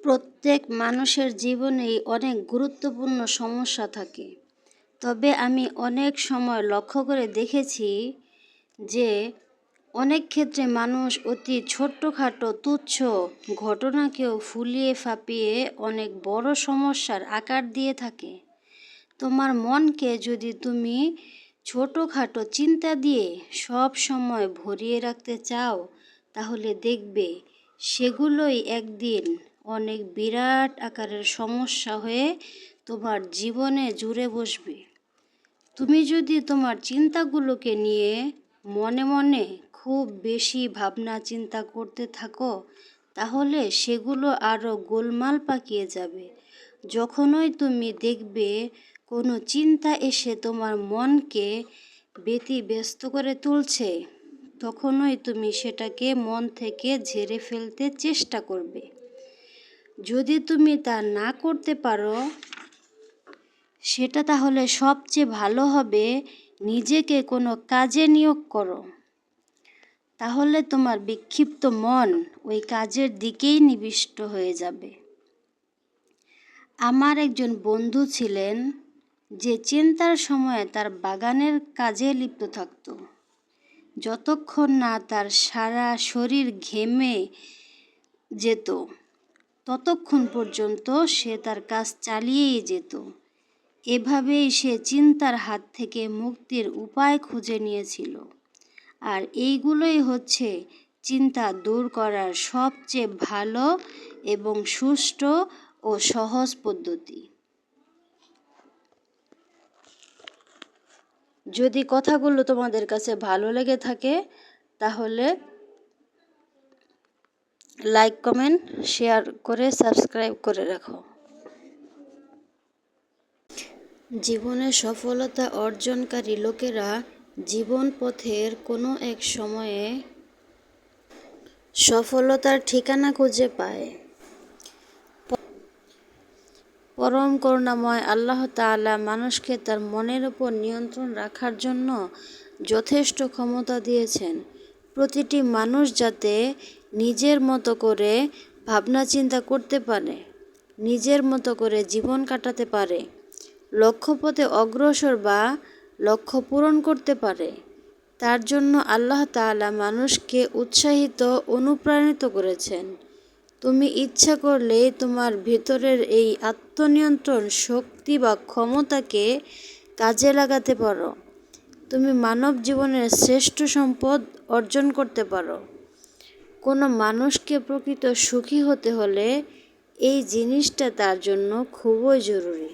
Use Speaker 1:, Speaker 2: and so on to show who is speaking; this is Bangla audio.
Speaker 1: প্রত্যেক মানুষের জীবনেই অনেক গুরুত্বপূর্ণ সমস্যা থাকে। তবে আমি অনেক সময় লক্ষ্য করে দেখেছি যে অনেক ক্ষেত্রে মানুষ অতি ছোট্টখাটো তুচ্ছ ঘটনাকেও ফুলিয়ে ফাঁপিয়ে অনেক বড় সমস্যার আকার দিয়ে থাকে। তোমার মনকে যদি তুমি ছোটোখাটো চিন্তা দিয়ে সব সময় ভরিয়ে রাখতে চাও, তাহলে দেখবে সেগুলোই একদিন অনেক বিরাট আকারের সমস্যা হয়ে তোমার জীবনে জুড়ে বসবে। তুমি যদি তোমার চিন্তাগুলোকে নিয়ে মনে মনে খুব বেশি ভাবনা চিন্তা করতে থাকো, তাহলে সেগুলো আরও গোলমাল পাকিয়ে যাবে। যখনই তুমি দেখবে কোনো চিন্তা এসে তোমার মনকে ব্যতিব্যস্ত করে তুলছে, তখনই তুমি সেটাকে মন থেকে ঝেড়ে ফেলতে চেষ্টা করবে। যদি তুমি তা না করতে পারো, সেটা তাহলে সবচেয়ে ভালো হবে নিজেকে কোনো কাজে নিয়োগ করো। তাহলে তোমার বিক্ষিপ্ত মন ওই কাজের দিকেই নিবিষ্ট হয়ে যাবে। আমার একজন বন্ধু ছিলেন যে চিন্তার সময় তার বাগানের কাজে লিপ্ত থাকত। যতক্ষণ না তার সারা শরীর ঘেমে যেত, ততক্ষণ পর্যন্ত সে তার কাজ চালিয়েই যেত। এভাবেই সে চিন্তার হাত থেকে মুক্তির উপায় খুঁজে নিয়েছিল। আর এইগুলোই হচ্ছে চিন্তা দূর করার সবচেয়ে ভালো এবং সুষ্ঠু ও সহজ পদ্ধতি। যদি কথাগুলো তোমাদের কাছে ভালো লেগে থাকে, তাহলে লাইক, কমেন্ট, শেয়ার করে সাবস্ক্রাইব করে রাখো। জীবনে সফলতা অর্জনকারী লোকেরা জীবন পথের কোনো এক সময়ে সফলতার ঠিকানা খুঁজে পায়। পরম করুণাময় আল্লাহ তাআলা মানুষকে তার মনের উপর নিয়ন্ত্রণ রাখার জন্য যথেষ্ট ক্ষমতা দিয়েছেন। প্রতিটি মানুষ যাতে নিজের মতো করে ভাবনা চিন্তা করতে পারে, নিজের মতো করে জীবন কাটাতে পারে, লক্ষ্যপথে অগ্রসর বা লক্ষ্য পূরণ করতে পারে, তার জন্য আল্লাহ তাআলা মানুষকে উৎসাহিত অনুপ্রাণিত করেছেন। তুমি ইচ্ছা করলে তোমার ভেতরের এই আত্মনিয়ন্ত্রণ শক্তি বা ক্ষমতাকে কাজে লাগাতে পারো। তুমি মানব জীবনের শ্রেষ্ঠ সম্পদ অর্জন করতে পারো। কোনো মানুষকে প্রকৃত সুখী হতে হলে এই জিনিসটা তার জন্য খুবই জরুরি।